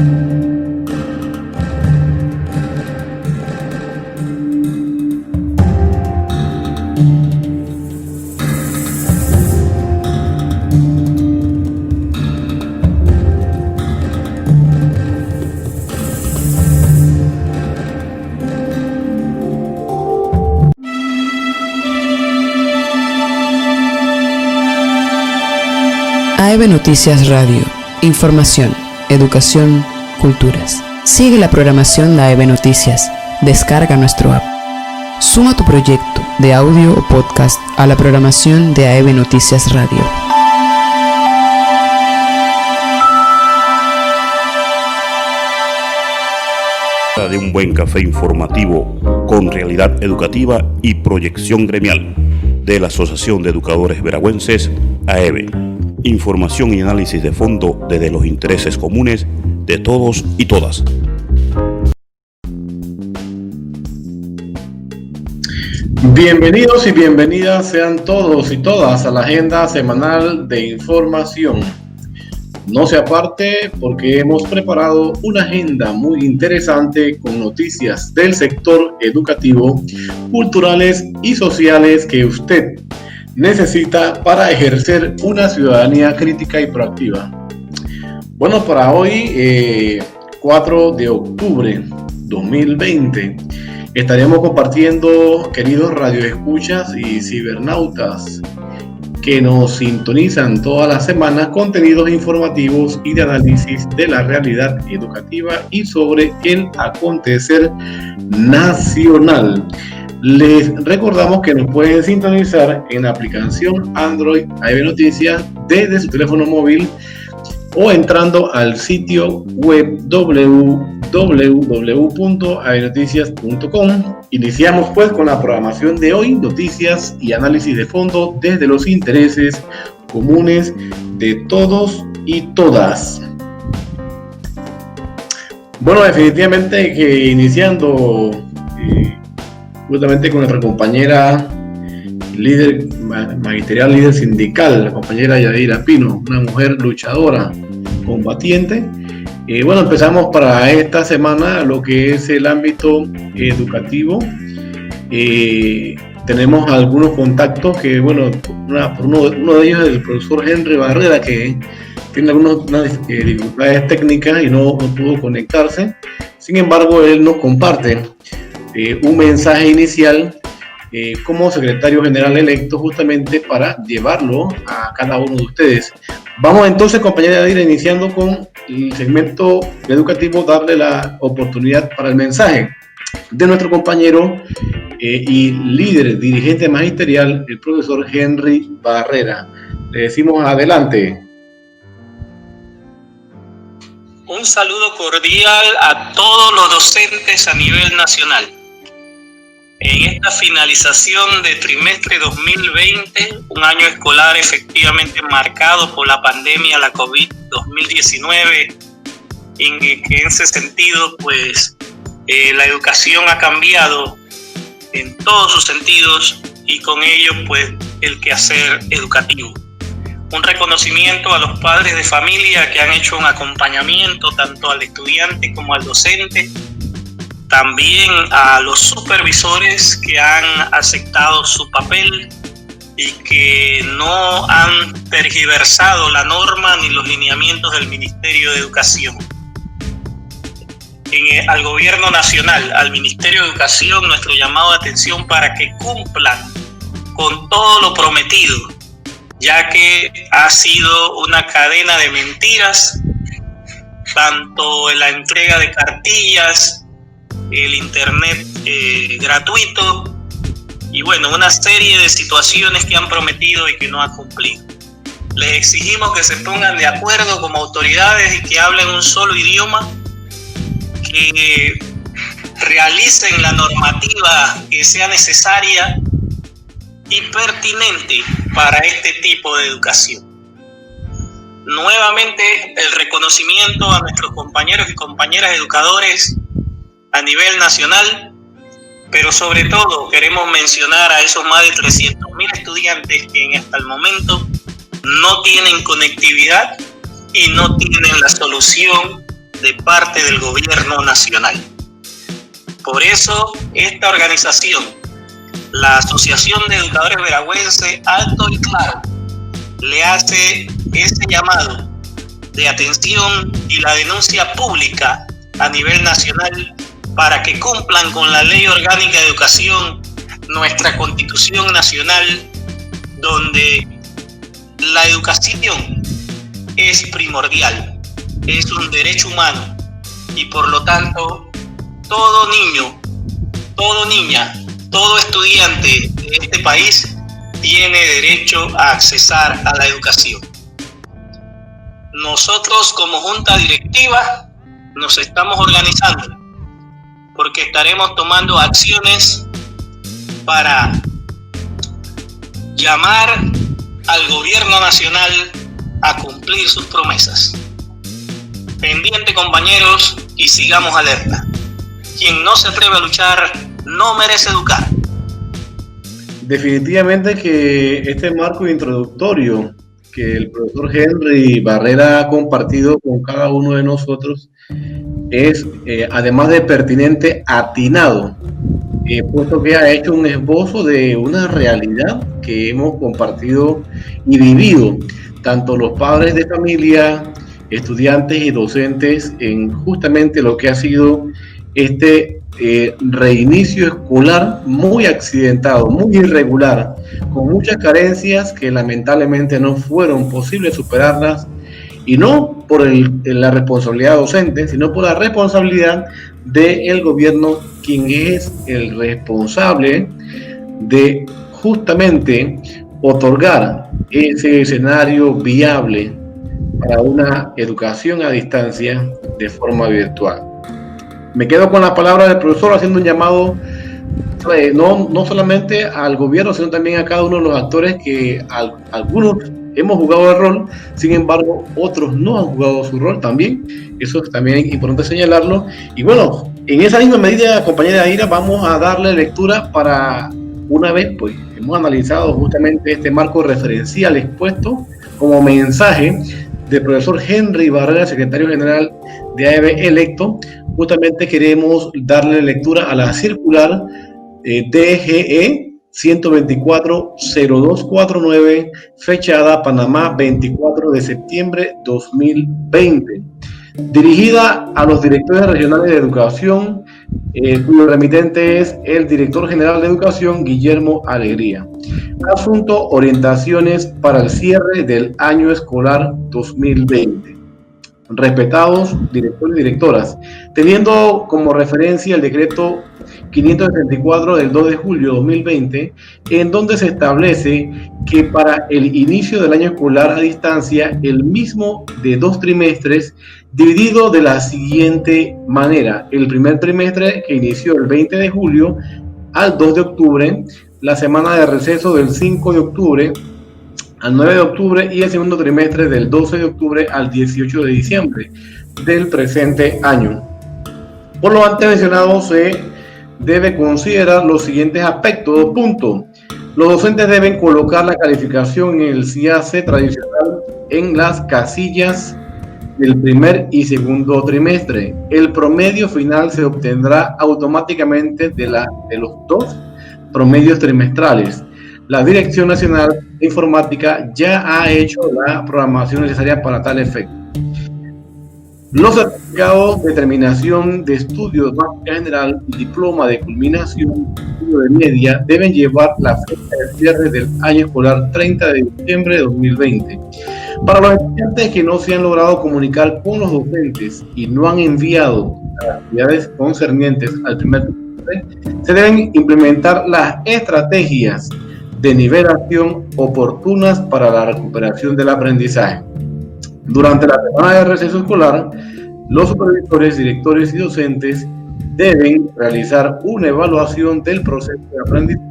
AEB Noticias Radio, información, educación, culturas. Sigue la programación de AEB Noticias, descarga nuestro app. Suma tu proyecto de audio o podcast a la programación de AEB Noticias Radio. De un buen café informativo con realidad educativa y proyección gremial de la Asociación de Educadores Veragüenses, AEB. Información y análisis de fondo desde los intereses comunes de todos y todas. Bienvenidos y bienvenidas sean todos y todas a la agenda semanal de información. No se aparte porque hemos preparado una agenda muy interesante con noticias del sector educativo, culturales y sociales que usted necesita para ejercer una ciudadanía crítica y proactiva. Bueno, para hoy, 4 de octubre 2020, estaremos compartiendo, queridos radioescuchas y cibernautas que nos sintonizan todas las semanas, contenidos informativos y de análisis de la realidad educativa y sobre el acontecer nacional. Les recordamos que nos pueden sintonizar en la aplicación Android AEB Noticias desde su teléfono móvil o entrando al sitio web www.aebnoticias.com. Iniciamos pues con la programación de hoy, noticias y análisis de fondo desde los intereses comunes de todos y todas. Bueno, definitivamente que iniciando justamente con nuestra compañera líder magisterial, líder sindical, la compañera Yadira Pino, una mujer luchadora, combatiente. Bueno, empezamos para esta semana lo que es el ámbito educativo. Tenemos algunos contactos que, bueno, uno de ellos es el profesor Henry Barrera, que tiene algunas dificultades técnicas y no pudo conectarse. Sin embargo, él nos comparte un mensaje inicial como secretario general electo, justamente para llevarlo a cada uno de ustedes. Vamos entonces, compañera Yadira, iniciando con el segmento educativo, darle la oportunidad para el mensaje de nuestro compañero y líder, dirigente magisterial, el profesor Henry Barrera. Le decimos adelante. Un saludo cordial a todos los docentes a nivel nacional. En esta finalización de trimestre 2020, un año escolar efectivamente marcado por la pandemia, la COVID-2019, en que en ese sentido, pues, la educación ha cambiado en todos sus sentidos y con ello, pues, el quehacer educativo. Un reconocimiento a los padres de familia que han hecho un acompañamiento tanto al estudiante como al docente. También a los supervisores que han aceptado su papel y que no han tergiversado la norma ni los lineamientos del Ministerio de Educación. Al Gobierno Nacional, al Ministerio de Educación, nuestro llamado de atención para que cumplan con todo lo prometido, ya que ha sido una cadena de mentiras, tanto en la entrega de cartillas, el internet gratuito y bueno, una serie de situaciones que han prometido y que no han cumplido. Les exigimos que se pongan de acuerdo como autoridades y que hablen un solo idioma, que realicen la normativa que sea necesaria y pertinente para este tipo de educación. Nuevamente, el reconocimiento a nuestros compañeros y compañeras educadores a nivel nacional, pero sobre todo queremos mencionar a esos más de 300.000 estudiantes que hasta el momento no tienen conectividad y no tienen la solución de parte del gobierno nacional. Por eso, esta organización, la Asociación de Educadores Veragüenses, alto y claro, le hace ese llamado de atención y la denuncia pública a nivel nacional para que cumplan con la Ley Orgánica de Educación, nuestra Constitución Nacional, donde la educación es primordial, es un derecho humano y por lo tanto todo niño, toda niña, todo estudiante de este país tiene derecho a accesar a la educación. Nosotros como junta directiva nos estamos organizando porque estaremos tomando acciones para llamar al gobierno nacional a cumplir sus promesas. Pendiente, compañeros, y sigamos alerta. Quien no se atreve a luchar no merece educar. Definitivamente que este marco introductorio que el profesor Henry Barrera ha compartido con cada uno de nosotros es, además de pertinente, atinado, puesto que ha hecho un esbozo de una realidad que hemos compartido y vivido, tanto los padres de familia, estudiantes y docentes, en justamente lo que ha sido este reinicio escolar muy accidentado, muy irregular, con muchas carencias que lamentablemente no fueron posibles superarlas, y no por la responsabilidad docente, sino por la responsabilidad del gobierno, quien es el responsable de justamente otorgar ese escenario viable para una educación a distancia de forma virtual. Me quedo con la palabra del profesor haciendo un llamado no solamente al gobierno, sino también a cada uno de los actores que algunos hemos jugado el rol, sin embargo otros no han jugado su rol también. Eso es también importante señalarlo. Y bueno, en esa misma medida, compañera Aira, vamos a darle lectura para una vez pues hemos analizado justamente este marco referencial expuesto como mensaje del profesor Henry Barrera, secretario general de AEB electo. Justamente queremos darle lectura a la circular DGE 124-0249, fechada Panamá 24 de septiembre 2020, dirigida a los directores regionales de educación, cuyo remitente es el director general de educación, Guillermo Alegría. Asunto: orientaciones para el cierre del año escolar 2020. Respetados directores y directoras, teniendo como referencia el decreto 574 del 2 de julio de 2020, en donde se establece que para el inicio del año escolar a distancia, el mismo de 2 trimestres, dividido de la siguiente manera: el primer trimestre, que inició el 20 de julio al 2 de octubre, la semana de receso del 5 de octubre al 9 de octubre y el segundo trimestre del 12 de octubre al 18 de diciembre del presente año. Por lo antes mencionado, se debe considerar los siguientes aspectos. Punto: los docentes deben colocar la calificación en el CIACE tradicional en las casillas del primer y segundo trimestre. El promedio final se obtendrá automáticamente de los 2 promedios trimestrales. La Dirección Nacional de Informática ya ha hecho la programación necesaria para tal efecto. Los certificados de terminación de estudios básica general y diploma de culminación de media deben llevar la fecha de cierre del año escolar 30 de diciembre de 2020. Para los estudiantes que no se han logrado comunicar con los docentes y no han enviado las actividades concernientes al primer trimestre, se deben implementar las estrategias de nivelación oportunas para la recuperación del aprendizaje. Durante la semana de receso escolar, los supervisores, directores y docentes deben realizar una evaluación del proceso de aprendizaje,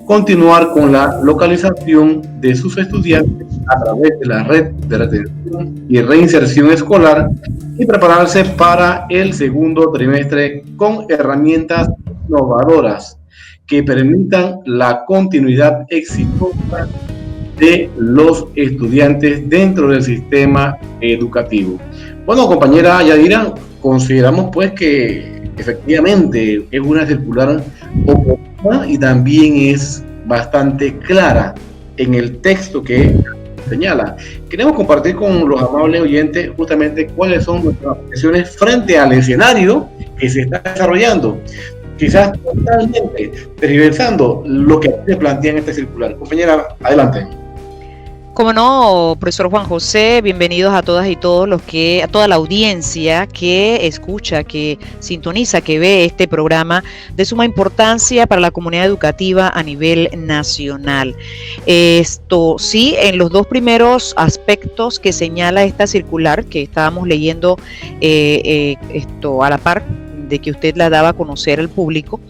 continuar con la localización de sus estudiantes a través de la red de retención y reinserción escolar y prepararse para el segundo trimestre con herramientas innovadoras que permitan la continuidad exitosa de los estudiantes dentro del sistema educativo. Bueno, compañera Yadira, consideramos pues que efectivamente es una circular oportuna y también es bastante clara en el texto que señala. Queremos compartir con los amables oyentes justamente cuáles son nuestras reflexiones frente al escenario que se está desarrollando, quizás totalmente tergiversando lo que se plantea en este circular. Compañera, adelante. Como no, profesor Juan José, bienvenidos a todas y todos a toda la audiencia que escucha, que sintoniza, que ve este programa de suma importancia para la comunidad educativa a nivel nacional. Esto sí, en los dos primeros aspectos que señala esta circular que estábamos leyendo a la par de que usted la daba a conocer al público,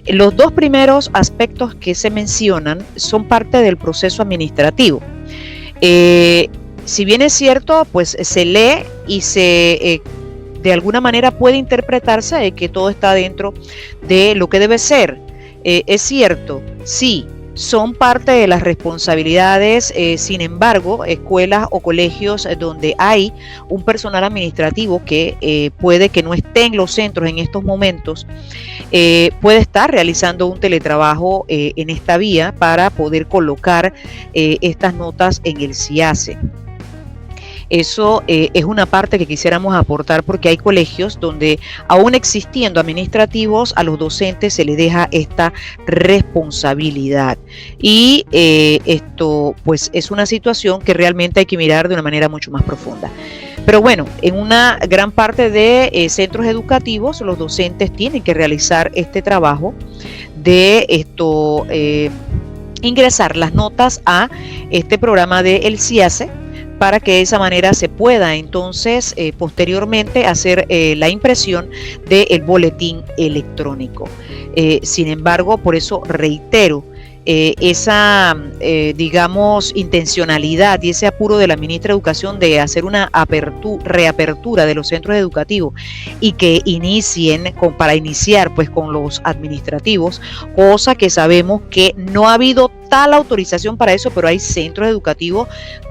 los dos primeros aspectos que se mencionan son parte del proceso administrativo. Si bien es cierto, pues se lee y de alguna manera puede interpretarse que todo está dentro de lo que debe ser. Es cierto, sí, son parte de las responsabilidades, sin embargo, escuelas o colegios donde hay un personal administrativo que puede que no esté en los centros en estos momentos, puede estar realizando un teletrabajo en esta vía para poder colocar estas notas en el CIACE. Eso es una parte que quisiéramos aportar porque hay colegios donde aún existiendo administrativos a los docentes se les deja esta responsabilidad y esto pues es una situación que realmente hay que mirar de una manera mucho más profunda. Pero bueno, en una gran parte de centros educativos los docentes tienen que realizar este trabajo de ingresar las notas a este programa del CIACE para que de esa manera se pueda entonces posteriormente hacer la impresión del boletín electrónico. Sin embargo, por eso reitero, esa, digamos, intencionalidad y ese apuro de la ministra de Educación de hacer una reapertura de los centros educativos y que inicien para iniciar pues con los administrativos, cosa que sabemos que no ha habido tal autorización para eso, pero hay centros educativos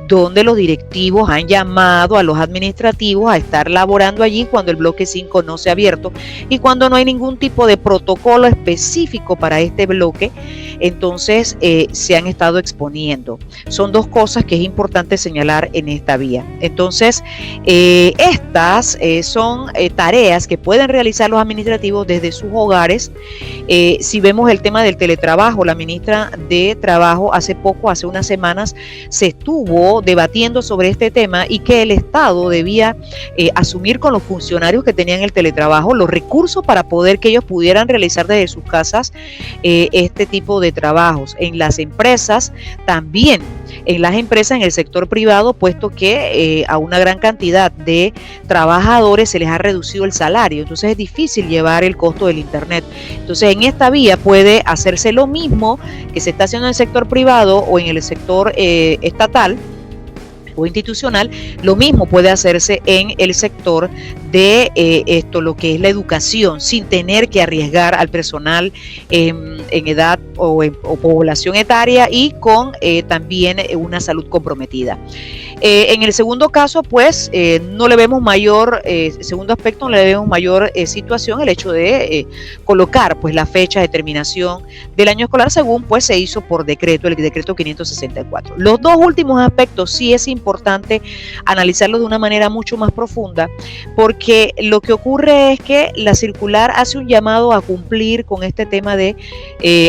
donde los directivos han llamado a los administrativos a estar laborando allí cuando el bloque 5 no se ha abierto y cuando no hay ningún tipo de protocolo específico para este bloque, entonces se han estado exponiendo. Son dos cosas que es importante señalar en esta vía. Entonces, estas son tareas que pueden realizar los administrativos desde sus hogares. Si vemos el tema del teletrabajo, la ministra de Trabajo hace unas semanas, se estuvo debatiendo sobre este tema y que el Estado debía asumir con los funcionarios que tenían el teletrabajo los recursos para poder que ellos pudieran realizar desde sus casas este tipo de trabajos. En las empresas también, en las empresas en el sector privado, puesto que a una gran cantidad de trabajadores se les ha reducido el salario, entonces es difícil llevar el costo del internet. Entonces en esta vía puede hacerse lo mismo que se está haciendo en el sector privado o en el sector estatal o institucional, lo mismo puede hacerse en el sector de lo que es la educación, sin tener que arriesgar al personal en edad o población etaria y con también una salud comprometida. En el segundo caso, pues, no le vemos mayor, segundo aspecto, no le vemos mayor situación el hecho de colocar pues la fecha de terminación del año escolar según pues se hizo por decreto, el decreto 564. Los dos últimos aspectos sí es importante analizarlos de una manera mucho más profunda, porque lo que ocurre es que la circular hace un llamado a cumplir con este tema de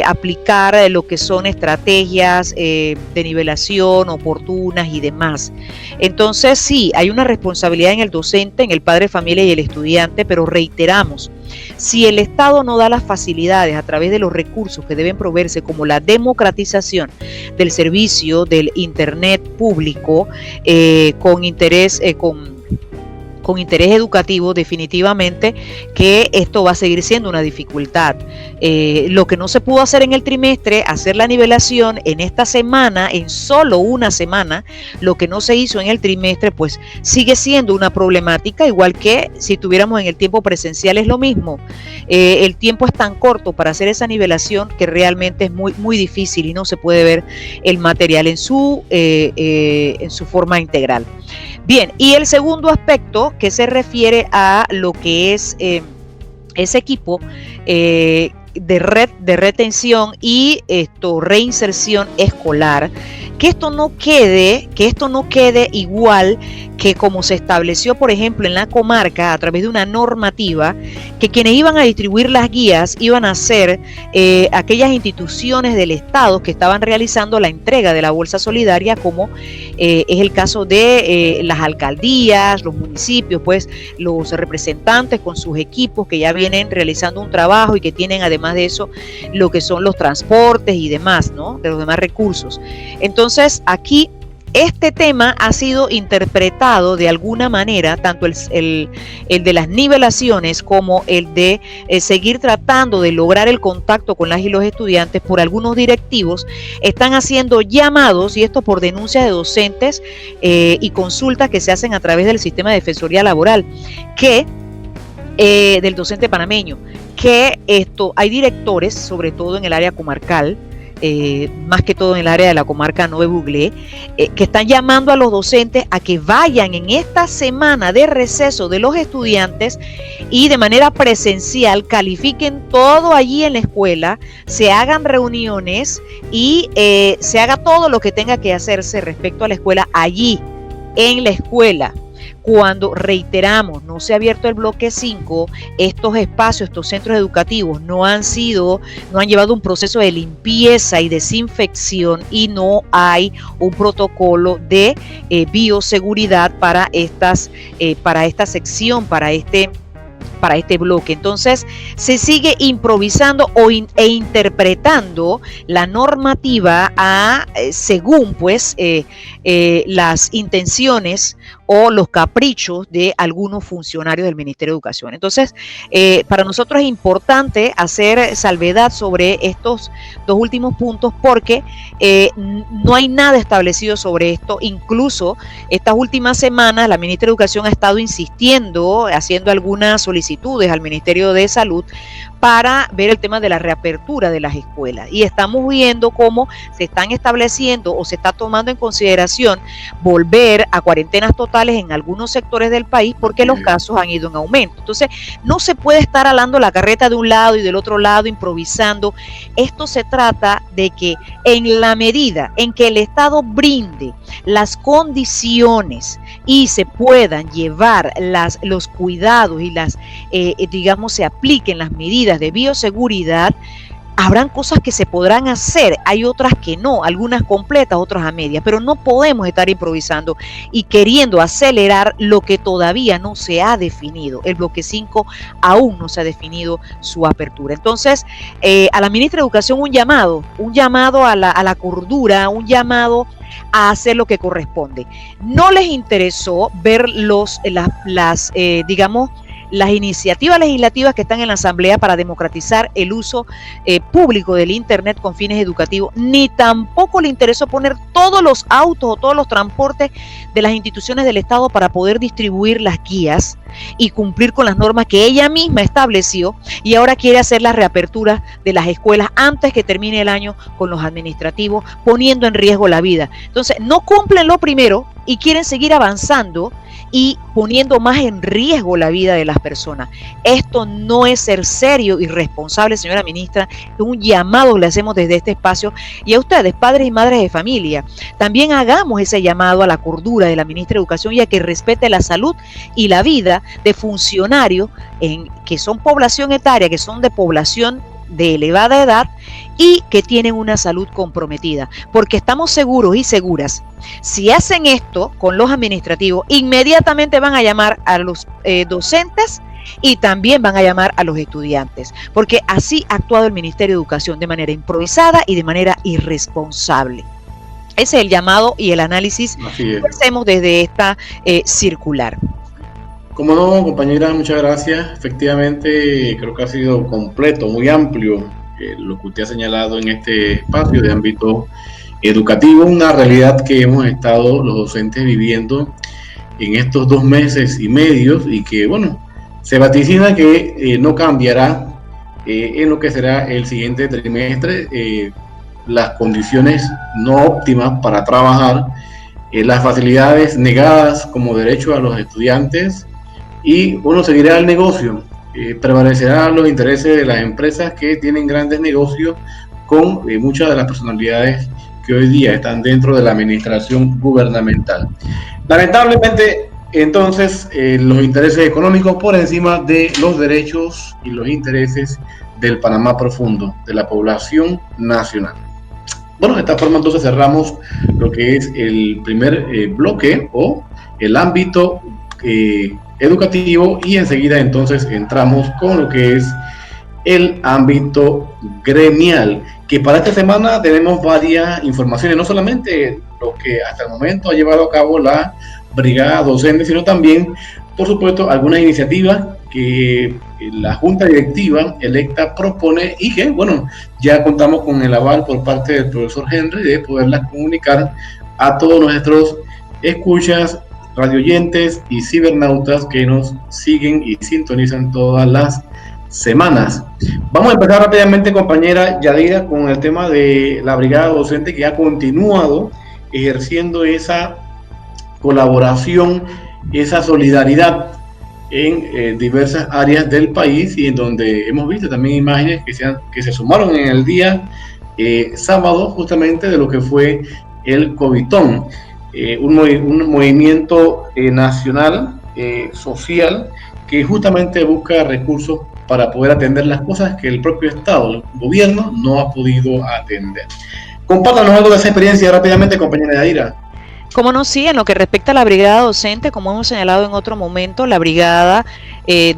aplicar lo que son estrategias de nivelación oportunas y demás. Entonces sí, hay una responsabilidad en el docente, en el padre de familia y el estudiante, pero reiteramos, si el Estado no da las facilidades a través de los recursos que deben proveerse, como la democratización del servicio del Internet público con interés educativo, definitivamente que esto va a seguir siendo una dificultad. Lo que no se pudo hacer en el trimestre, hacer la nivelación en esta semana, en solo una semana, lo que no se hizo en el trimestre, pues sigue siendo una problemática, igual que si tuviéramos en el tiempo presencial es lo mismo. El tiempo es tan corto para hacer esa nivelación que realmente es muy, muy difícil y no se puede ver el material en su forma integral. Bien, y el segundo aspecto que se refiere a lo que es ese equipo de retención y reinserción escolar, que esto no quede igual que como se estableció, por ejemplo, en la comarca a través de una normativa, que quienes iban a distribuir las guías iban a ser aquellas instituciones del Estado que estaban realizando la entrega de la bolsa solidaria, como es el caso de las alcaldías, los municipios, pues los representantes con sus equipos que ya vienen realizando un trabajo y que tienen además de eso lo que son los transportes y demás, ¿no? De los demás recursos. Entonces aquí este tema ha sido interpretado de alguna manera, tanto el de las nivelaciones como el de seguir tratando de lograr el contacto con las y los estudiantes, por algunos directivos están haciendo llamados, y esto por denuncias de docentes y consultas que se hacen a través del sistema de defensoría laboral, que del docente panameño, que hay directores, sobre todo en el área comarcal, más que todo en el área de la comarca Nove Buglé, que están llamando a los docentes a que vayan en esta semana de receso de los estudiantes y de manera presencial califiquen todo allí en la escuela, se hagan reuniones y se haga todo lo que tenga que hacerse respecto a la escuela allí en la escuela. Cuando, reiteramos, no se ha abierto el bloque 5, estos espacios, estos centros educativos no han llevado un proceso de limpieza y desinfección, y no hay un protocolo de bioseguridad para esta sección, para este bloque. Entonces se sigue improvisando e interpretando la normativa según pues las intenciones o los caprichos de algunos funcionarios del Ministerio de Educación. Entonces, para nosotros es importante hacer salvedad sobre estos dos últimos puntos, porque no hay nada establecido sobre esto. Incluso estas últimas semanas la ministra de Educación ha estado insistiendo, haciendo algunas solicitudes al Ministerio de Salud para ver el tema de la reapertura de las escuelas, y estamos viendo cómo se están estableciendo o se está tomando en consideración volver a cuarentenas totales en algunos sectores del país, porque los casos han ido en aumento. Entonces no se puede estar alando la carreta de un lado y del otro lado, improvisando. Esto se trata de que en la medida en que el Estado brinde las condiciones y se puedan llevar los cuidados y se apliquen las medidas de bioseguridad, habrán cosas que se podrán hacer, hay otras que no, algunas completas, otras a medias, pero no podemos estar improvisando y queriendo acelerar lo que todavía no se ha definido. El bloque 5 aún no se ha definido su apertura. Entonces, a la ministra de Educación un llamado a la cordura, un llamado a hacer lo que corresponde. No les interesó ver las iniciativas legislativas que están en la Asamblea para democratizar el uso público del Internet con fines educativos, ni tampoco le interesó poner todos los autos o todos los transportes de las instituciones del Estado para poder distribuir las guías y cumplir con las normas que ella misma estableció, y ahora quiere hacer la reapertura de las escuelas antes que termine el año con los administrativos, poniendo en riesgo la vida. Entonces, no cumplen lo primero y quieren seguir avanzando y poniendo más en riesgo la vida de las personas. Esto no es ser serio y responsable, señora ministra. Es un llamado que le hacemos desde este espacio, y a ustedes, padres y madres de familia, también hagamos ese llamado a la cordura de la ministra de Educación y a que respete la salud y la vida de funcionarios que son población etaria, que son de población de elevada edad y que tienen una salud comprometida, porque estamos seguros y seguras, si hacen esto con los administrativos, inmediatamente van a llamar a los docentes y también van a llamar a los estudiantes, porque así ha actuado el Ministerio de Educación, de manera improvisada y de manera irresponsable. Ese es el llamado y el análisis que hacemos desde esta circular. Como no, compañera, muchas gracias. Efectivamente, creo que ha sido completo, muy amplio lo que usted ha señalado en este espacio de ámbito educativo, una realidad que hemos estado los docentes viviendo en estos 2 meses y medio, y que, bueno, se vaticina que no cambiará en lo que será el siguiente trimestre. Las condiciones no óptimas para trabajar, las facilidades negadas como derecho a los estudiantes, y bueno, seguirá el negocio. Prevalecerán los intereses de las empresas que tienen grandes negocios con muchas de las personalidades que hoy día están dentro de la administración gubernamental. Lamentablemente, entonces, los intereses económicos por encima de los derechos y los intereses del Panamá profundo, de la población nacional. Bueno, de esta forma entonces cerramos lo que es el primer bloque o el ámbito educativo, y enseguida entonces entramos con lo que es el ámbito gremial, que para esta semana tenemos varias informaciones, no solamente lo que hasta el momento ha llevado a cabo la brigada docente, sino también, por supuesto, algunas iniciativas que la Junta Directiva electa propone y que, bueno, ya contamos con el aval por parte del profesor Henry de poderlas comunicar a todos nuestros escuchas, radioyentes y cibernautas que nos siguen y sintonizan todas las semanas. Vamos a empezar rápidamente, compañera Yadira, con el tema de la brigada docente, que ha continuado ejerciendo esa colaboración, esa solidaridad en diversas áreas del país, y en donde hemos visto también imágenes que se sumaron en el día sábado, justamente de lo que fue el Covidón, un movimiento nacional, social, que justamente busca recursos para poder atender las cosas que el propio Estado, el gobierno, no ha podido atender. Compártanos algo de esa experiencia rápidamente, compañera Yadira. Como no, sí, en lo que respecta a la brigada docente, como hemos señalado en otro momento, la brigada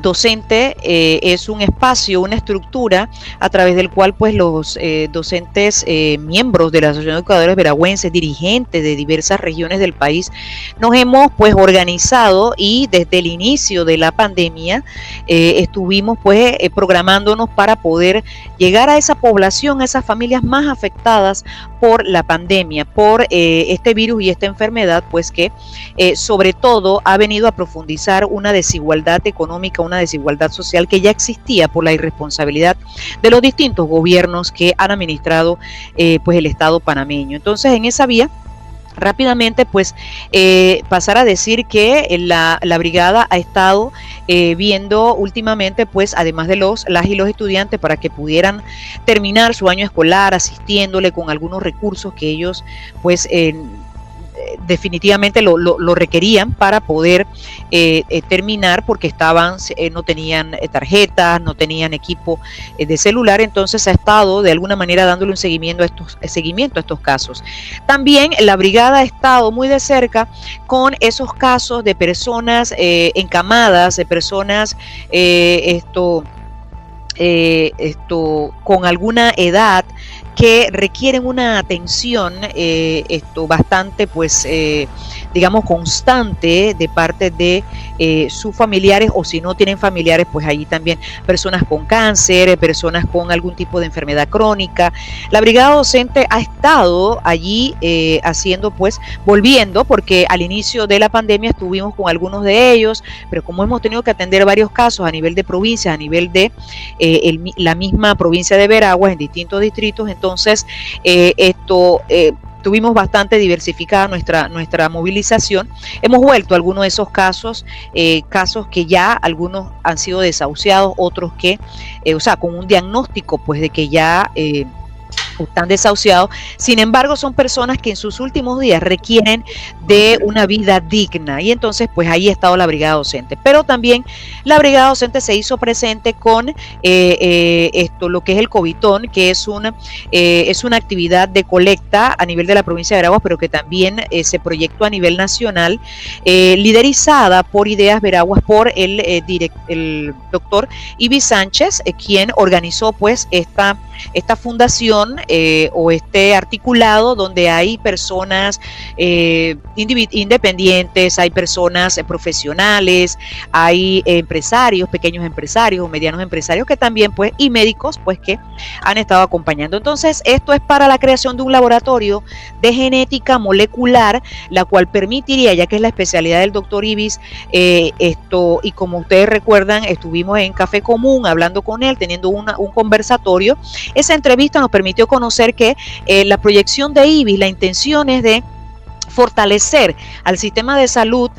docente es un espacio, una estructura a través del cual pues los docentes, miembros de la Asociación de Educadores Veragüenses, dirigentes de diversas regiones del país, nos hemos pues organizado, y desde el inicio de la pandemia estuvimos pues programándonos para poder llegar a esa población, a esas familias más afectadas por la pandemia, por este virus y esta enfermedad, pues que sobre todo ha venido a profundizar una desigualdad económica, una desigualdad social que ya existía por la irresponsabilidad de los distintos gobiernos que han administrado pues el Estado panameño. Entonces, en esa vía, rápidamente pues pasar a decir que la brigada ha estado viendo últimamente pues, además de las y los estudiantes, para que pudieran terminar su año escolar, asistiéndole con algunos recursos que ellos pues definitivamente lo requerían para poder terminar, porque no tenían tarjetas, no tenían equipo de celular. Entonces ha estado de alguna manera dándole un seguimiento a estos casos. También la brigada ha estado muy de cerca con esos casos de personas encamadas, de personas con alguna edad, que requieren una atención bastante pues digamos constante de parte de sus familiares, o si no tienen familiares, pues allí también personas con cáncer, personas con algún tipo de enfermedad crónica. La brigada docente ha estado allí haciendo pues, volviendo, porque al inicio de la pandemia estuvimos con algunos de ellos, pero como hemos tenido que atender varios casos a nivel de provincias, a nivel de la misma provincia de Veraguas, en distintos distritos, entonces tuvimos bastante diversificada nuestra movilización. Hemos vuelto a algunos de esos casos que ya algunos han sido desahuciados, otros que, con un diagnóstico pues de que ya están desahuciados. Sin embargo, son personas que en sus últimos días requieren de una vida digna, y entonces pues ahí ha estado la brigada docente. Pero también la brigada docente se hizo presente con lo que es el Covidón, que es una actividad de colecta a nivel de la provincia de Veraguas, pero que también se proyectó a nivel nacional, liderizada por Ideas Veraguas, por el doctor Ibi Sánchez, quien organizó pues esta fundación o este articulado, donde hay personas independientes, hay personas profesionales, hay empresarios, pequeños empresarios o medianos empresarios que también pues, y médicos pues que han estado acompañando. Entonces esto es para la creación de un laboratorio de genética molecular, la cual permitiría, ya que es la especialidad del doctor Ibis, y como ustedes recuerdan, estuvimos en Café Común hablando con él, teniendo un conversatorio. Esa entrevista nos permitió conocer que la proyección de Ibis, la intención es de fortalecer al sistema de salud,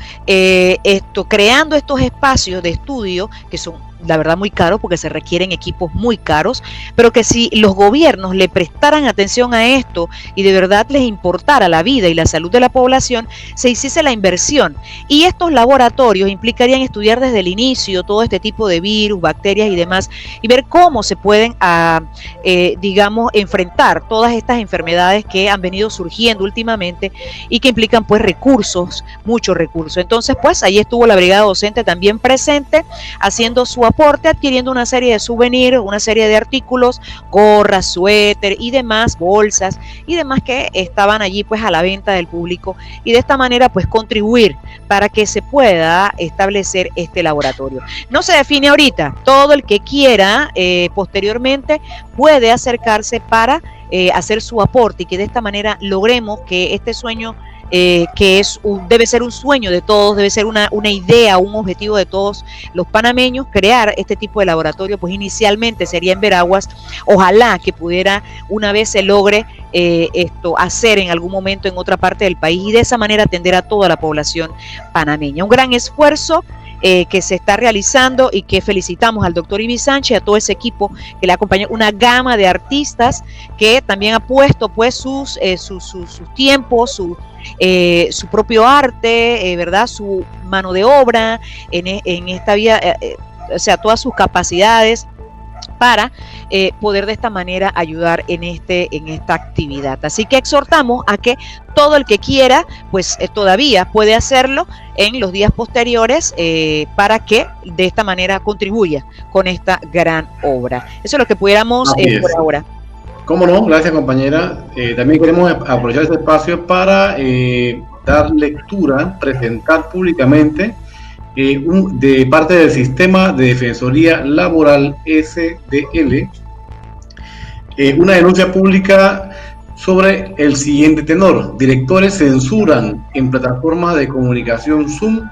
creando estos espacios de estudio que son, la verdad, muy caros porque se requieren equipos muy caros, pero que si los gobiernos le prestaran atención a esto y de verdad les importara la vida y la salud de la población, se hiciese la inversión. Y estos laboratorios implicarían estudiar desde el inicio todo este tipo de virus, bacterias y demás, y ver cómo se pueden, digamos, enfrentar todas estas enfermedades que han venido surgiendo últimamente y que implican pues recursos, muchos recursos. Entonces pues ahí estuvo la brigada docente también presente, haciendo su aporte, adquiriendo una serie de souvenirs, una serie de artículos, gorras, suéter y demás, bolsas y demás que estaban allí pues a la venta del público, y de esta manera pues contribuir para que se pueda establecer este laboratorio. No se define ahorita, todo el que quiera posteriormente puede acercarse para hacer su aporte, y que de esta manera logremos que este sueño, que debe ser un sueño de todos, debe ser una idea, un objetivo de todos los panameños, crear este tipo de laboratorio. Pues inicialmente sería en Veraguas, ojalá que pudiera, una vez se logre hacer en algún momento en otra parte del país, y de esa manera atender a toda la población panameña. Un gran esfuerzo que se está realizando, y que felicitamos al doctor Ibi Sánchez y a todo ese equipo que le acompaña, una gama de artistas que también ha puesto pues sus tiempos, su propio arte, ¿verdad? Su mano de obra en esta vía, o sea, todas sus capacidades para poder de esta manera ayudar en esta actividad. Así que exhortamos a que todo el que quiera, pues todavía puede hacerlo en los días posteriores, para que de esta manera contribuya con esta gran obra. Eso es lo que pudiéramos por ahora. ¿Cómo no? Gracias, compañera. También queremos aprovechar este espacio para dar lectura, presentar públicamente de parte del Sistema de Defensoría Laboral SDL, una denuncia pública sobre el siguiente tenor: directores censuran en plataformas de comunicación Zoom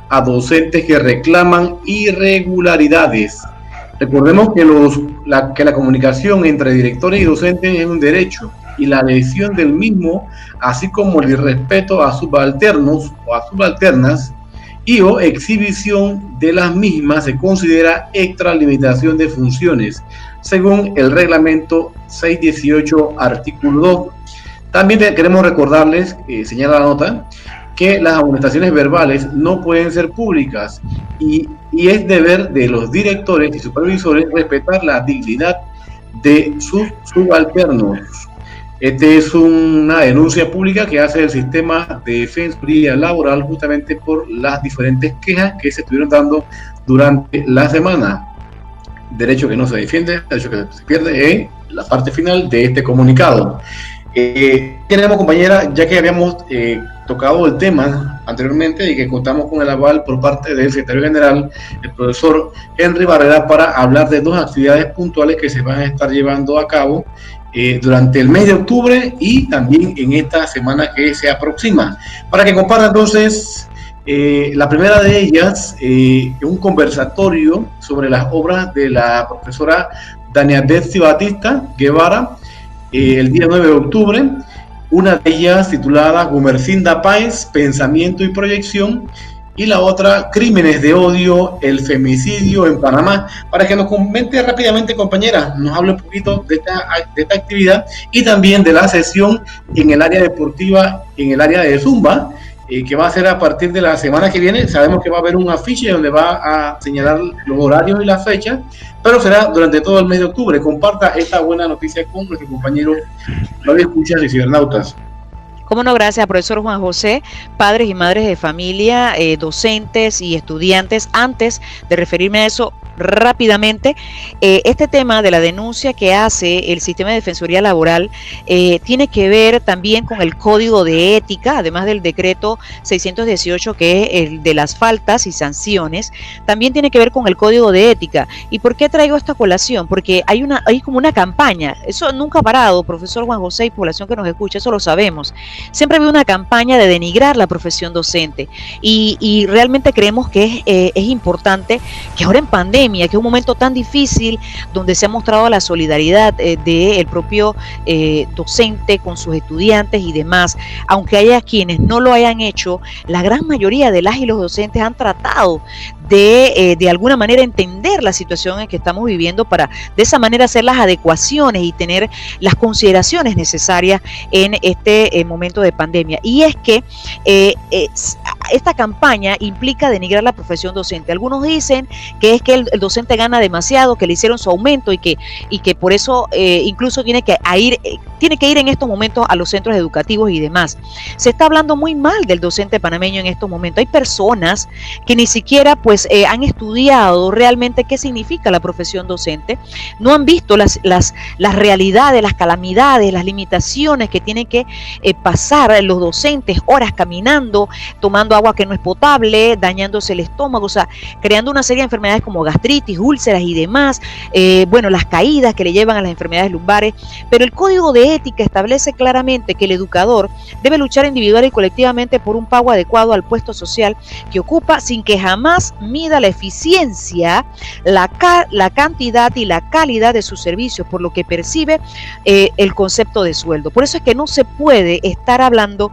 a docentes que reclaman irregularidades. Recordemos que la comunicación entre directores y docentes es un derecho, y la lesión del mismo, así como el irrespeto a subalternos o a subalternas o exhibición de las mismas, se considera extralimitación de funciones, según el reglamento 618, artículo 2. También queremos recordarles, señala la nota, que las amonestaciones verbales no pueden ser públicas, y es deber de los directores y supervisores respetar la dignidad de sus subalternos. Esta es una denuncia pública que hace el Sistema de Defensoría Laboral, justamente por las diferentes quejas que se estuvieron dando durante la semana. Derecho que no se defiende, derecho que se pierde, en la parte final de este comunicado. Tenemos, compañera, ya que habíamos tocado el tema anteriormente y que contamos con el aval por parte del secretario general, el profesor Henry Barrera, para hablar de dos actividades puntuales que se van a estar llevando a cabo durante el mes de octubre y también en esta semana que se aproxima. Para que compartan entonces, la primera de ellas es un conversatorio sobre las obras de la profesora Dania Betsy Batista Guevara, el día 9 de octubre, una de ellas titulada Gumercinda Páez, Pensamiento y Proyección, y la otra, Crímenes de Odio, el femicidio en Panamá. Para que nos comente rápidamente, compañera, nos hable un poquito de esta actividad y también de la sesión en el área deportiva, en el área de Zumba, que va a ser a partir de la semana que viene. Sabemos que va a haber un afiche donde va a señalar los horarios y las fechas, pero será durante todo el mes de octubre. Comparta esta buena noticia con nuestro compañero Radio Escuchas y Cibernautas. Cómo no, gracias, profesor Juan José. Padres y madres de familia, docentes y estudiantes, antes de referirme a eso rápidamente, este tema de la denuncia que hace el Sistema de Defensoría Laboral tiene que ver también con el Código de Ética, además del decreto 618, que es el de las faltas y sanciones. También tiene que ver con el Código de Ética. ¿Y por qué traigo esta colación? Porque hay como una campaña, eso nunca ha parado, profesor Juan José y población que nos escucha, eso lo sabemos. Siempre hay una campaña de denigrar la profesión docente, y realmente creemos que es importante que ahora en pandemia pandemia, que es un momento tan difícil, donde se ha mostrado la solidaridad del propio docente con sus estudiantes y demás, aunque haya quienes no lo hayan hecho, la gran mayoría de las y los docentes han tratado de alguna manera entender la situación en que estamos viviendo para de esa manera hacer las adecuaciones y tener las consideraciones necesarias en este momento de pandemia. Y es que esta campaña implica denigrar la profesión docente. Algunos dicen que es que el docente gana demasiado, que le hicieron su aumento y que por eso incluso tiene que ir en estos momentos a los centros educativos y demás. Se está hablando muy mal del docente panameño en estos momentos. Hay personas que ni siquiera pues han estudiado realmente qué significa la profesión docente, no han visto las realidades, las calamidades, las limitaciones que tienen que pasar los docentes, horas caminando, tomando agua que no es potable, dañándose el estómago, o sea, creando una serie de enfermedades como gastritis, úlceras y demás, las caídas que le llevan a las enfermedades lumbares. Pero el Código de Ética establece claramente que el educador debe luchar individual y colectivamente por un pago adecuado al puesto social que ocupa, sin que jamás mida la eficiencia, la cantidad y la calidad de sus servicios, por lo que percibe el concepto de sueldo. Por eso es que no se puede estar hablando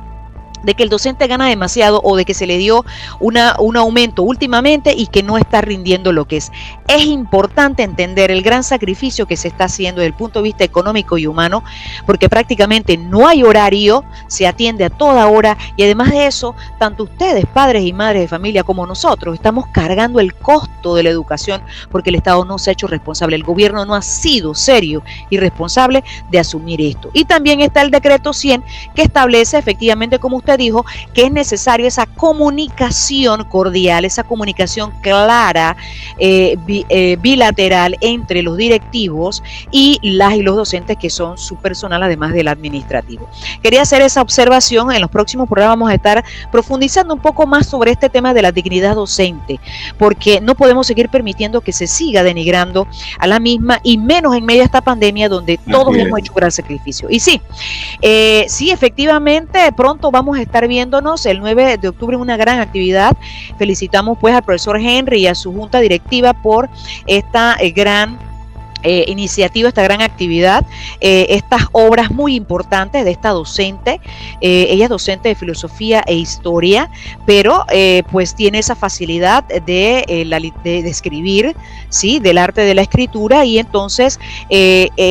de que el docente gana demasiado o de que se le dio un aumento últimamente y que no está rindiendo lo que es. Es importante entender el gran sacrificio que se está haciendo desde el punto de vista económico y humano, porque prácticamente no hay horario, se atiende a toda hora y además de eso, tanto ustedes, padres y madres de familia, como nosotros, estamos cargando el costo de la educación porque el Estado no se ha hecho responsable, el gobierno no ha sido serio y responsable de asumir esto. Y también está el decreto 100 que establece efectivamente, como usted dijo, que es necesario esa comunicación cordial, esa comunicación clara, bilateral entre los directivos y las y los docentes que son su personal, además del administrativo. Quería hacer esa observación. En los próximos programas vamos a estar profundizando un poco más sobre este tema de la dignidad docente, porque no podemos seguir permitiendo que se siga denigrando a la misma, y menos en medio de esta pandemia donde todos hemos hecho un gran sacrificio. Y sí, efectivamente, pronto vamos a estar viéndonos el 9 de octubre en una gran actividad. Felicitamos pues al profesor Henry y a su junta directiva por esta gran iniciativa, esta gran actividad, estas obras muy importantes de esta docente. Ella es docente de filosofía e historia, pero pues tiene esa facilidad de escribir, ¿sí? Del arte de la escritura, y entonces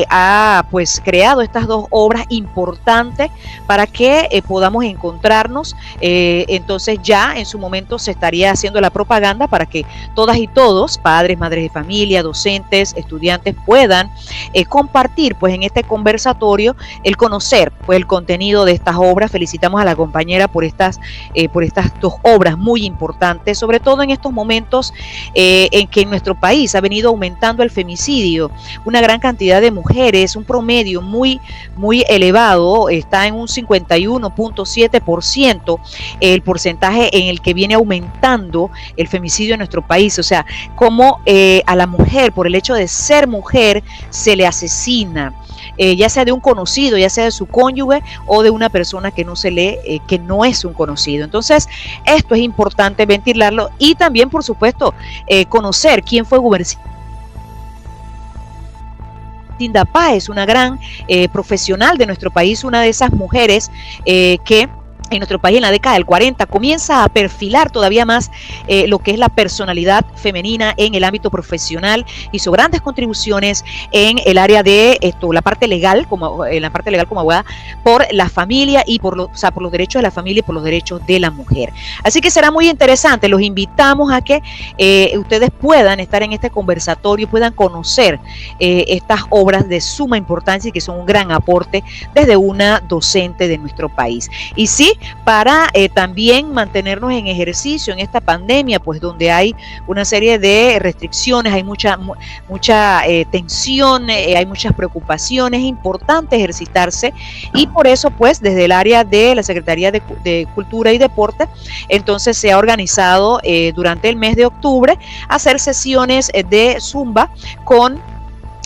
ha pues creado estas dos obras importantes para que podamos encontrarnos. Entonces ya en su momento se estaría haciendo la propaganda para que todas y todos, padres, madres de familia, docentes, estudiantes, puedan compartir pues en este conversatorio el conocer pues el contenido de estas obras. Felicitamos a la compañera por estas dos obras muy importantes, sobre todo en estos momentos en que en nuestro país ha venido aumentando el femicidio, una gran cantidad de mujeres, un promedio muy elevado, está en un 51.7% el porcentaje en el que viene aumentando el femicidio en nuestro país. O sea, como a la mujer, por el hecho de ser mujer, se le asesina, ya sea de un conocido, ya sea de su cónyuge o de una persona que no es un conocido. Entonces, esto es importante ventilarlo y también, por supuesto, conocer quién fue Gumersinda Páez, una gran profesional de nuestro país, una de esas mujeres que en nuestro país en la década del 40 comienza a perfilar todavía más lo que es la personalidad femenina en el ámbito profesional. Hizo grandes contribuciones en el área de la parte legal como abogada por la familia y por los derechos de la familia y por los derechos de la mujer. Así que será muy interesante. Los invitamos a que ustedes puedan estar en este conversatorio, puedan conocer estas obras de suma importancia y que son un gran aporte desde una docente de nuestro país. Y sí, para también mantenernos en ejercicio en esta pandemia, pues donde hay una serie de restricciones, hay mucha tensión, hay muchas preocupaciones. Es importante ejercitarse y por eso pues desde el área de la Secretaría de Cultura y Deporte entonces se ha organizado durante el mes de octubre hacer sesiones de Zumba con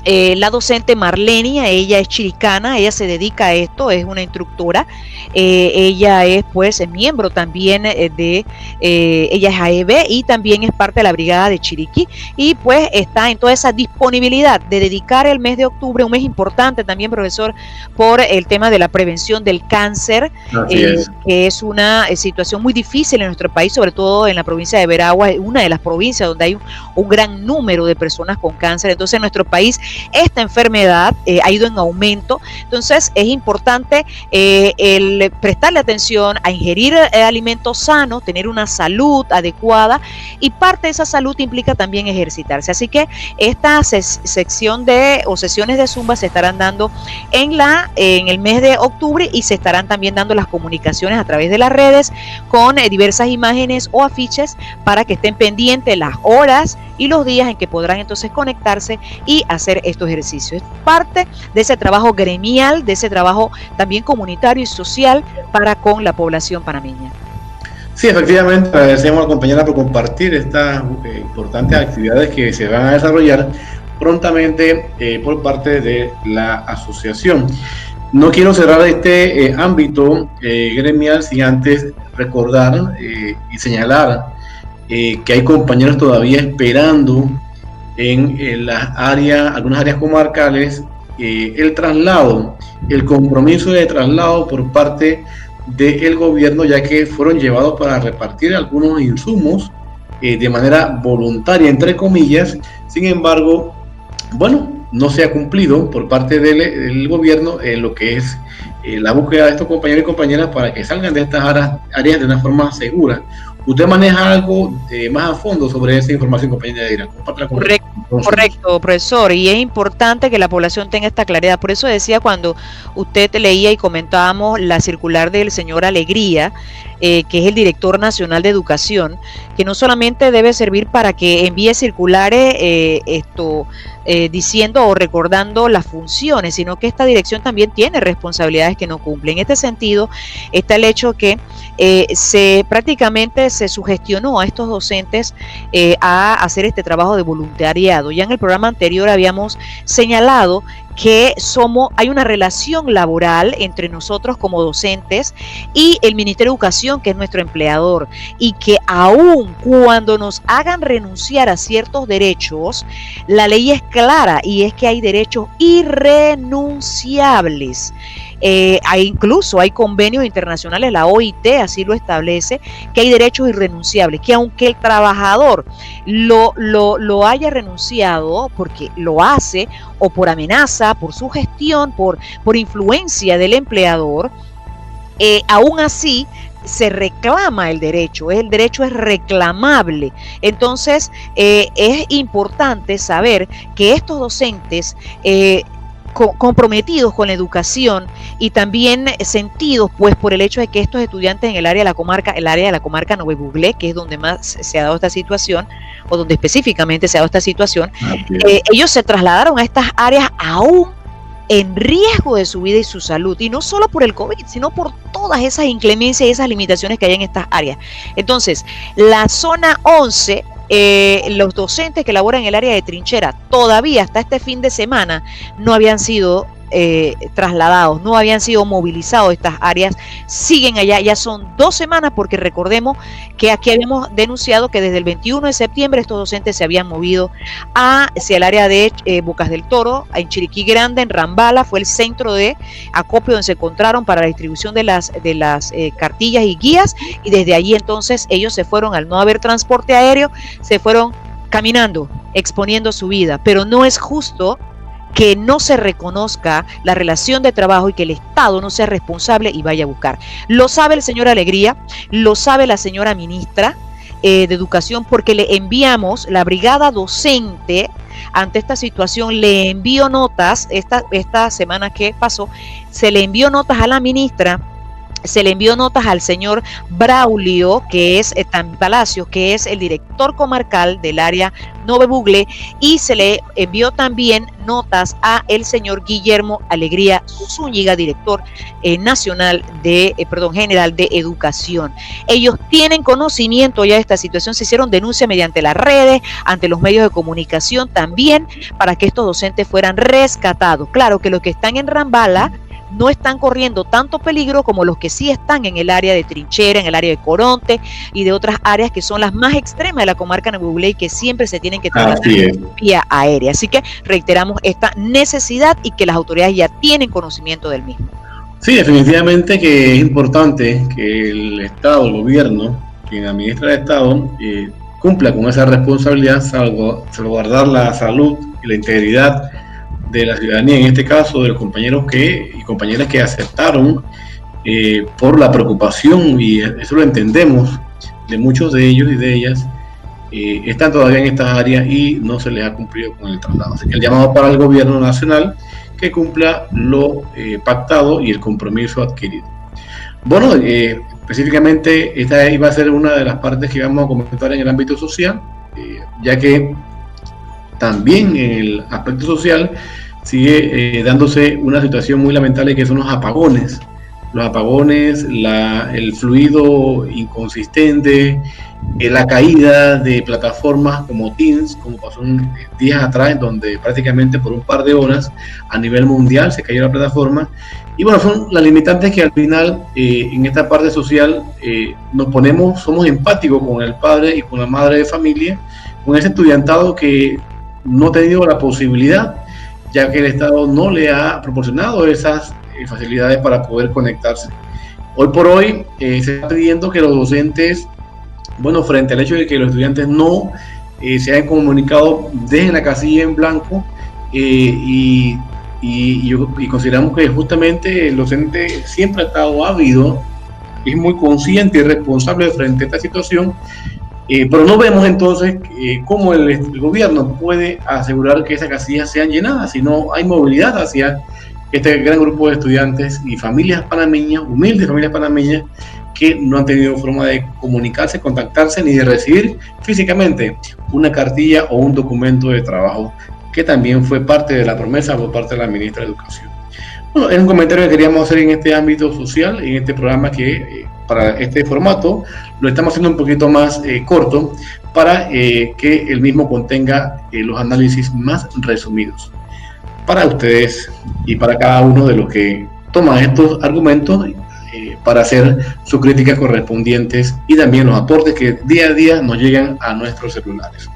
la docente Marlenia, ella es chiricana, ella se dedica a esto, es una instructora, ella es pues miembro también ella es AEB y también es parte de la brigada de Chiriquí, y pues está en toda esa disponibilidad de dedicar el mes de octubre, un mes importante también, profesor, por el tema de la prevención del cáncer, que es una situación muy difícil en nuestro país, sobre todo en la provincia de Veragua, una de las provincias donde hay un gran número de personas con cáncer. Entonces en nuestro país esta enfermedad ha ido en aumento, entonces es importante el prestarle atención a ingerir alimentos sanos, tener una salud adecuada, y parte de esa salud implica también ejercitarse. Así que esta sección o sesiones de Zumba se estarán dando en el mes de octubre, y se estarán también dando las comunicaciones a través de las redes con diversas imágenes o afiches para que estén pendientes las horas y los días en que podrán entonces conectarse y hacer estos ejercicios. Es parte de ese trabajo gremial, de ese trabajo también comunitario y social para con la población panameña. Sí, efectivamente, agradecemos a la compañera por compartir estas importantes actividades que se van a desarrollar prontamente por parte de la asociación. No quiero cerrar este ámbito gremial sin antes recordar y señalar que hay compañeros todavía esperando en las áreas, algunas áreas comarcales, el compromiso de traslado por parte del gobierno, ya que fueron llevados para repartir algunos insumos de manera voluntaria, entre comillas. Sin embargo, bueno, no se ha cumplido por parte del gobierno lo que es la búsqueda de estos compañeros y compañeras para que salgan de estas áreas de una forma segura. ¿Usted maneja algo más a fondo sobre esa información, compañera Yaira? Correcto, profesor, y es importante que la población tenga esta claridad. Por eso decía, cuando usted leía y comentábamos la circular del señor Alegría, que es el director nacional de educación, que no solamente debe servir para que envíe circulares diciendo o recordando las funciones, sino que esta dirección también tiene responsabilidades que no cumple. En este sentido está el hecho que prácticamente se sugestionó a estos docentes a hacer este trabajo de voluntariado. Ya en el programa anterior habíamos señalado que hay una relación laboral entre nosotros como docentes y el Ministerio de Educación, que es nuestro empleador, y que aun cuando nos hagan renunciar a ciertos derechos, la ley es clara, y es que hay derechos irrenunciables. Incluso hay convenios internacionales, la OIT así lo establece, que hay derechos irrenunciables, que aunque el trabajador lo haya renunciado porque lo hace, o por amenaza, por sugestión, por influencia del empleador, aún así se reclama el derecho es reclamable. Entonces es importante saber que estos docentes comprometidos con la educación, y también sentidos pues por el hecho de que estos estudiantes en el área de la comarca Nove Buglé, que es donde más se ha dado esta situación, o donde específicamente se ha dado esta situación, ellos se trasladaron a estas áreas aún en riesgo de su vida y su salud, y no solo por el COVID, sino por todas esas inclemencias y esas limitaciones que hay en estas áreas. Entonces, la zona 11, los docentes que laboran en el área de trinchera, todavía hasta este fin de semana no habían sido trasladados, no habían sido movilizados. Estas áreas siguen allá, ya son 2 semanas, porque recordemos que aquí habíamos denunciado que desde el 21 de septiembre estos docentes se habían movido hacia el área de Bocas del Toro, en Chiriquí Grande, en Rambala, fue el centro de acopio donde se encontraron para la distribución de las cartillas y guías, y desde allí entonces ellos se fueron, al no haber transporte aéreo, se fueron caminando, exponiendo su vida. Pero no es justo que no se reconozca la relación de trabajo y que el Estado no sea responsable y vaya a buscar. Lo sabe el señor Alegría, lo sabe la señora ministra de Educación, porque le enviamos, la brigada docente ante esta situación le envió notas, esta semana que pasó, se le envió notas a la ministra Se le envió notas al señor Braulio, que es Palacios, que es el director comarcal del área Nove Bugle, y se le envió también notas a el señor Guillermo Alegría Zúñiga, director general de Educación. Ellos tienen conocimiento ya de esta situación, se hicieron denuncias mediante las redes, ante los medios de comunicación también, para que estos docentes fueran rescatados. Claro que los que están en Rambala no están corriendo tanto peligro como los que sí están en el área de Trinchera, en el área de Coronte y de otras áreas que son las más extremas de la comarca de Bugle y que siempre se tienen que trasladar vía aérea. Así que reiteramos esta necesidad y que las autoridades ya tienen conocimiento del mismo. Sí, definitivamente que es importante que el Estado, el gobierno, quien administra el Estado, cumpla con esa responsabilidad, salvaguardar la salud y la integridad de la ciudadanía, en este caso de los compañeros y compañeras que aceptaron por la preocupación, y eso lo entendemos, de muchos de ellos y de ellas, están todavía en estas áreas y no se les ha cumplido con el traslado. Así que el llamado para el gobierno nacional que cumpla lo pactado y el compromiso adquirido. Bueno, específicamente esta iba a ser una de las partes que vamos a comentar en el ámbito social, ya que también en el aspecto social sigue dándose una situación muy lamentable, que son los apagones. Los apagones, el fluido inconsistente, la caída de plataformas como Teams, como pasó días atrás, donde prácticamente por un par de horas a nivel mundial se cayó la plataforma. Y bueno, son las limitantes que al final en esta parte social somos empáticos con el padre y con la madre de familia, con ese estudiantado que no ha tenido la posibilidad, ya que el Estado no le ha proporcionado esas facilidades para poder conectarse. Hoy por hoy se está pidiendo que los docentes, frente al hecho de que los estudiantes no se hayan comunicado, dejen la casilla en blanco, y consideramos que justamente el docente siempre ha estado ávido, es muy consciente y responsable frente a esta situación. Pero no vemos entonces cómo el gobierno puede asegurar que esas casillas sean llenadas, si no hay movilidad hacia este gran grupo de estudiantes y familias panameñas, humildes familias panameñas, que no han tenido forma de comunicarse, contactarse, ni de recibir físicamente una cartilla o un documento de trabajo, que también fue parte de la promesa por parte de la ministra de Educación. Bueno, es un comentario que queríamos hacer en este ámbito social, en este programa que para este formato lo estamos haciendo un poquito más corto, para que el mismo contenga los análisis más resumidos para ustedes y para cada uno de los que toman estos argumentos para hacer sus críticas correspondientes, y también los aportes que día a día nos llegan a nuestros celulares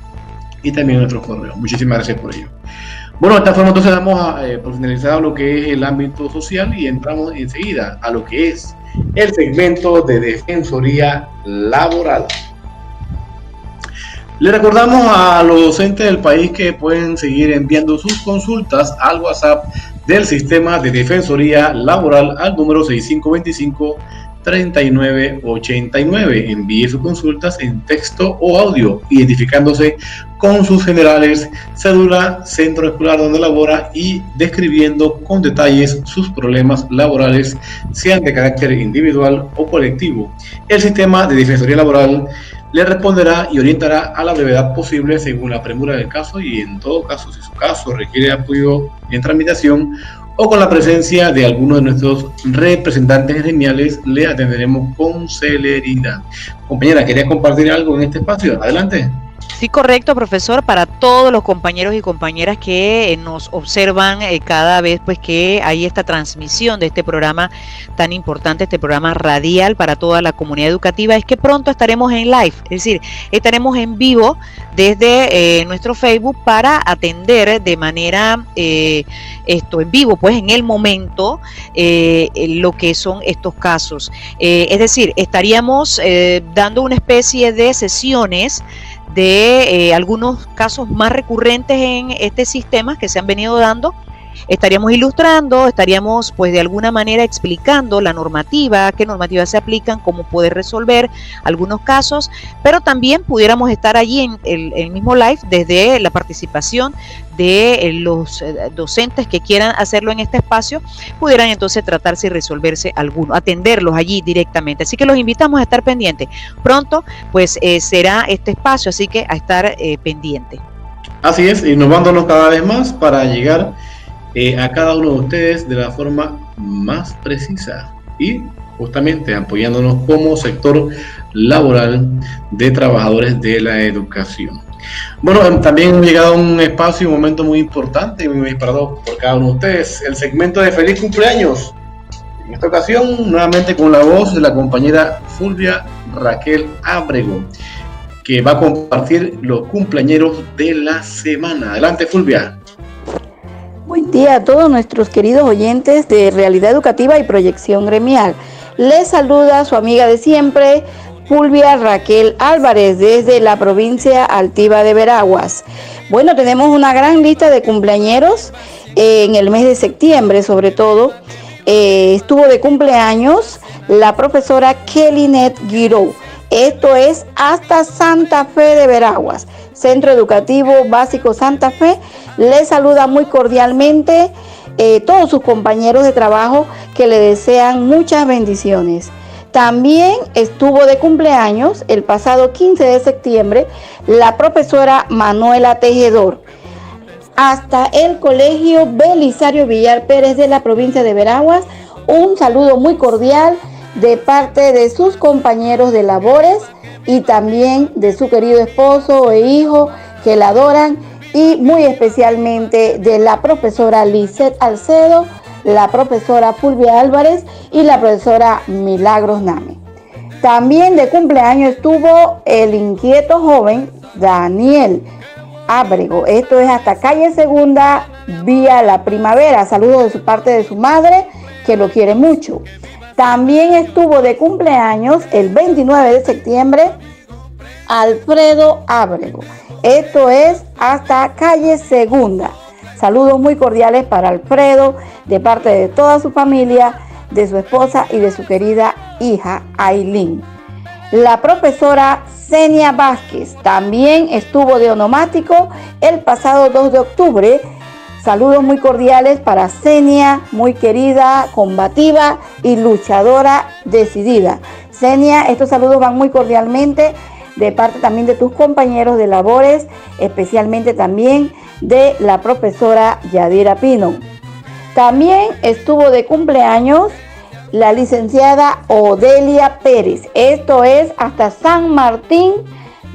y también a nuestros correos. Muchísimas gracias por ello. Bueno, de esta forma entonces damos por finalizado lo que es el ámbito social y entramos enseguida a lo que es el segmento de Defensoría Laboral. Le recordamos a los docentes del país que pueden seguir enviando sus consultas al WhatsApp del sistema de Defensoría Laboral al número 6525-3989. Envíe sus consultas en texto o audio, identificándose con sus generales, cédula, centro escolar donde labora y describiendo con detalles sus problemas laborales, sean de carácter individual o colectivo. El sistema de Defensoría Laboral le responderá y orientará a la brevedad posible según la premura del caso, y en todo caso, si su caso requiere apoyo en tramitación o con la presencia de alguno de nuestros representantes gremiales, le atenderemos con celeridad. Compañera, ¿quería compartir algo en este espacio? Adelante. Sí, correcto, profesor. Para todos los compañeros y compañeras que nos observan cada vez pues que hay esta transmisión de este programa tan importante, este programa radial para toda la comunidad educativa, es que pronto estaremos en live, es decir, estaremos en vivo desde nuestro Facebook para atender de manera en vivo, pues en el momento, lo que son estos casos. Es decir, estaríamos dando una especie de sesiones de algunos casos más recurrentes en este sistema que se han venido dando, estaríamos ilustrando, estaríamos pues de alguna manera explicando la normativa, qué normativas se aplican, cómo poder resolver algunos casos, pero también pudiéramos estar allí en el mismo live desde la participación de los docentes que quieran hacerlo en este espacio, pudieran entonces tratarse y resolverse alguno, atenderlos allí directamente. Así que los invitamos a estar pendientes. Pronto pues será este espacio, así que a estar pendiente. Así es, innovándonos cada vez más para llegar a cada uno de ustedes de la forma más precisa y justamente apoyándonos como sector laboral de trabajadores de la educación. Bueno, también hemos llegado a un espacio, un momento muy importante y muy esperado por cada uno de ustedes, el segmento de Feliz Cumpleaños. En esta ocasión, nuevamente con la voz de la compañera Fulvia Raquel Ábrego, que va a compartir los cumpleañeros de la semana. Adelante, Fulvia. Buen día a todos nuestros queridos oyentes de Realidad Educativa y Proyección Gremial. Les saluda su amiga de siempre, Fulvia Raquel Álvarez, desde la provincia altiva de Veraguas. Bueno, tenemos una gran lista de cumpleañeros en el mes de septiembre, sobre todo. Estuvo de cumpleaños la profesora Kellynet Guirou. Esto es hasta Santa Fe de Veraguas. Centro Educativo Básico Santa Fe les saluda muy cordialmente todos sus compañeros de trabajo que le desean muchas bendiciones. También estuvo de cumpleaños el pasado 15 de septiembre la profesora Manuela Tejedor. Hasta el Colegio Belisario Villar Pérez de la provincia de Veraguas, un saludo muy cordial de parte de sus compañeros de labores y también de su querido esposo e hijo que la adoran, y muy especialmente de la profesora Lisette Alcedo, la profesora Fulvia Álvarez y la profesora Milagros Name. También de cumpleaños estuvo el inquieto joven Daniel Ábrego. Esto es hasta calle Segunda, vía La Primavera. Saludos de su parte de su madre, que lo quiere mucho. También estuvo de cumpleaños el 29 de septiembre Alfredo Ábrego. Esto es hasta calle Segunda. Saludos muy cordiales para Alfredo, de parte de toda su familia, de su esposa y de su querida hija Aileen. La profesora Zenia Vázquez también estuvo de onomático el pasado 2 de octubre. Saludos muy cordiales para Zenia, muy querida, combativa y luchadora decidida. Zenia, estos saludos van muy cordialmente de parte también de tus compañeros de labores, especialmente también de la profesora Yadira Pino. También estuvo de cumpleaños la licenciada Odelia Pérez. Esto es hasta San Martín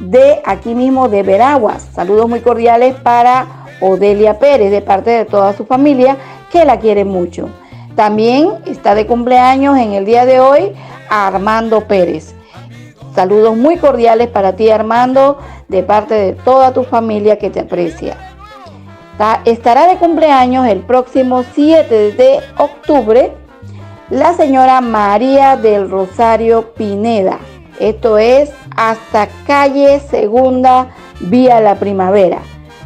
de aquí mismo de Veraguas. Saludos muy cordiales para Odelia Pérez de parte de toda su familia que la quiere mucho. También está de cumpleaños en el día de hoy Armando Pérez. Saludos muy cordiales para ti, Armando, de parte de toda tu familia que te aprecia. Estará de cumpleaños el próximo 7 de octubre la señora María del Rosario Pineda. Esto es hasta calle Segunda, vía La Primavera.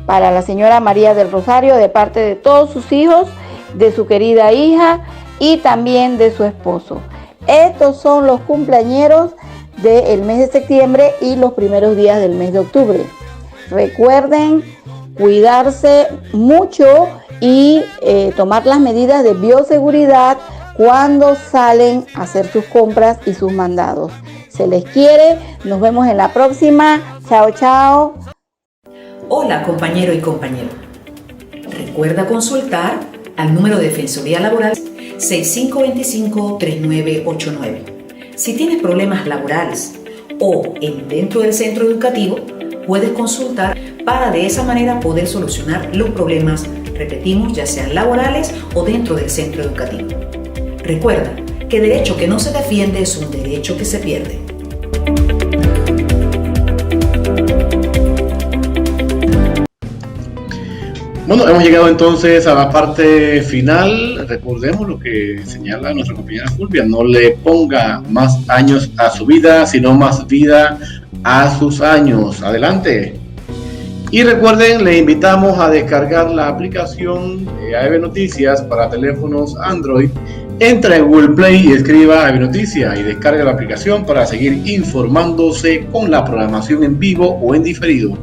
Para la señora María del Rosario, de parte de todos sus hijos, de su querida hija y también de su esposo. Estos son los cumpleañeros del mes de septiembre y los primeros días del mes de octubre. Recuerden cuidarse mucho y tomar las medidas de bioseguridad cuando salen a hacer sus compras y sus mandados. Se les quiere, nos vemos en la próxima. Chao, chao. Hola, compañero y compañera. Recuerda consultar al número de Defensoría Laboral 6525-3989. Si tienes problemas laborales o dentro del centro educativo, puedes consultar para de esa manera poder solucionar los problemas, repetimos, ya sean laborales o dentro del centro educativo. Recuerda que derecho que no se defiende es un derecho que se pierde. Bueno, hemos llegado entonces a la parte final. Recordemos lo que señala nuestra compañera Fulvia: no le ponga más años a su vida, sino más vida a sus años. Adelante. Y recuerden, les invitamos a descargar la aplicación de AEB Noticias para teléfonos Android. Entra en Google Play y escriba AEB Noticias y descarga la aplicación para seguir informándose con la programación en vivo o en diferido,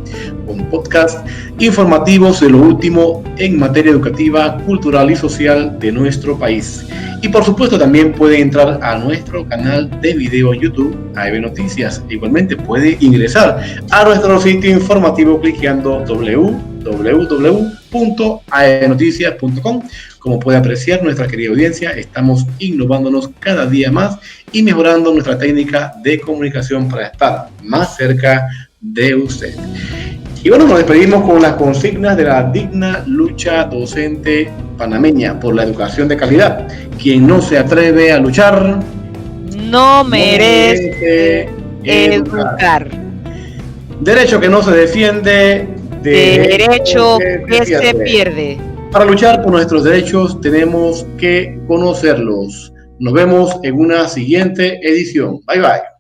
con podcast informativos de lo último en materia educativa, cultural y social de nuestro país. Y por supuesto también puede entrar a nuestro canal de video en YouTube, AEB Noticias. Igualmente puede ingresar a nuestro sitio informativo cliqueando www.aebnoticias.com. Como puede apreciar nuestra querida audiencia, estamos innovándonos cada día más y mejorando nuestra técnica de comunicación para estar más cerca de usted. Y bueno, nos despedimos con las consignas de la digna lucha docente panameña por la educación de calidad. Quien no se atreve a luchar no merece educar. Derecho que no se defiende, derecho que se pierde. Para luchar por nuestros derechos tenemos que conocerlos. Nos vemos en una siguiente edición. Bye bye.